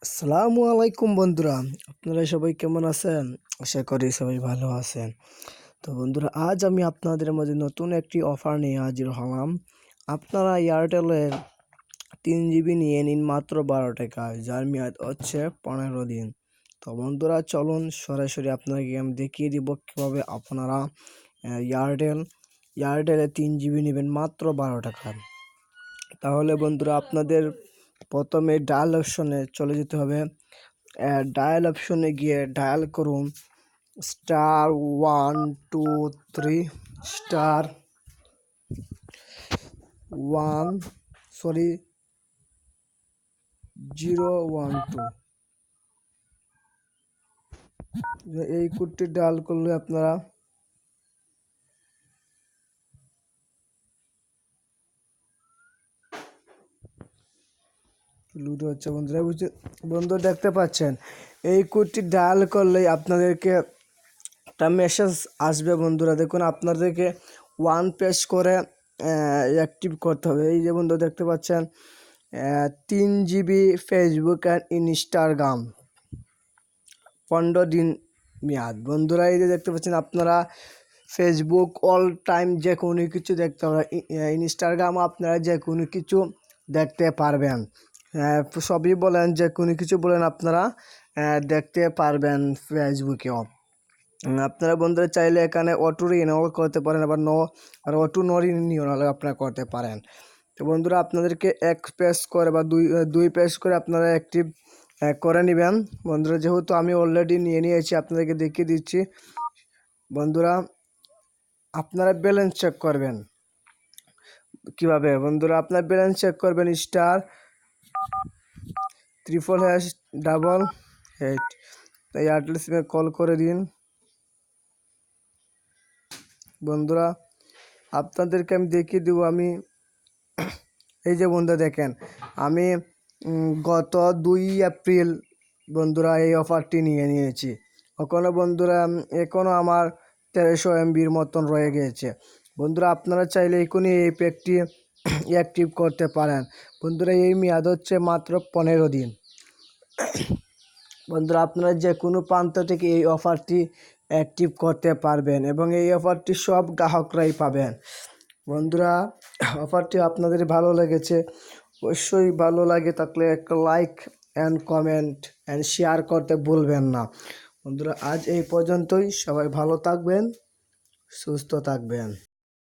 আসসালামু আলাইকুম বন্ধুরা, আপনারা সবাই কেমন আছেন? আশা করি সবাই ভালো আছেন। তো বন্ধুরা, আজ আমি আপনাদের মাঝে নতুন একটি অফার নিয়ে হাজির হলাম। আপনারা এয়ারটেলের 3 জিবি নিয়ে নিন মাত্র 12 টাকায়, যার মেয়াদ হচ্ছে 15 দিন। তো বন্ধুরা, চলুন সরাসরি আপনাকে আমি দেখিয়ে দিব কীভাবে আপনারা এয়ারটেলে 3 জিবি নেবেন মাত্র 12 টাকায়। তাহলে বন্ধুরা, আপনাদের প্রথমে ডায়াল অপশনে চলে যেতে হবে। ডায়াল অপশনে গিয়ে ডায়াল করুন *123 স্টার 012 এই কোডটি ডায়াল করলে আপনারা লুডো হচ্ছে বন্ধুরা দেখতে পাচ্ছেন, এই কোডটি ডায়াল করলেই আপনাদেরকে একটা মেসেজ আসবে। বন্ধুরা দেখুন, আপনাদেরকে ওয়ান পেজ করে অ্যাক্টিভ করতে হবে। এই যে বন্ধু দেখতে পাচ্ছেন, 3 জিবি ফেসবুক অ্যান্ড ইনস্টাগ্রাম 15 দিন মেয়াদ। বন্ধুরা এই যে দেখতে পাচ্ছেন, আপনারা ফেসবুক অল টাইম যে কোনো কিছু দেখতে পারবেন, ইনস্টাগ্রাম আপনারা যে কোনো কিছু দেখতে পারবেন। সবই বলেন, যে কোনো কিছু বলেন, আপনারা দেখতে পারবেন ফেসবুকেও। আপনারা বন্ধুরা চাইলে এখানে অটো রিনিউয়াল করতে পারেন, আর অটো নো রিনিউয়াল আপনারা করতে পারেন। তো বন্ধুরা, আপনাদেরকে এক পেজ করে বা দুই পেজ করে আপনারা অ্যাক্টিভ করে নেবেন। বন্ধুরা, যেহেতু আমি অলরেডি নিয়ে নিয়েছি, আপনাদেরকে দেখিয়ে দিচ্ছি। বন্ধুরা, আপনারা ব্যালেন্স চেক করবেন কিভাবে? বন্ধুরা, আপনার ব্যালেন্স চেক করবেন *888 এয়ারটেল সিমে কল করে দিন। বন্ধুরা, আপনাদেরকে আমি দেখিয়ে দেবো। আমি এই যে বন্ধুরা দেখেন, আমি গত 2 এপ্রিল বন্ধুরা এই অফারটি নিয়ে নিয়েছি। এখনও আমার 1300 MBর মতন রয়ে গিয়েছে। বন্ধুরা, আপনারা চাইলে এখনই এই প্যাকটি অ্যাক্টিভ করতে পারেন। বন্ধুরা, এই মেয়াদ হচ্ছে মাত্র 15 দিন। বন্ধুরা, আপনারা যে কোনো প্রান্ত থেকে এই অফারটি অ্যাক্টিভ করতে পারবেন এবং এই অফারটি সব গ্রাহকরাই পাবেন। বন্ধুরা, অফারটি আপনাদের ভালো লেগেছে, অবশ্যই ভালো লাগে থাকলে একটা like and comment and share করতে ভুলবেন না। বন্ধুরা, আজ এই পর্যন্তই। সবাই ভালো থাকবেন, সুস্থ থাকবেন।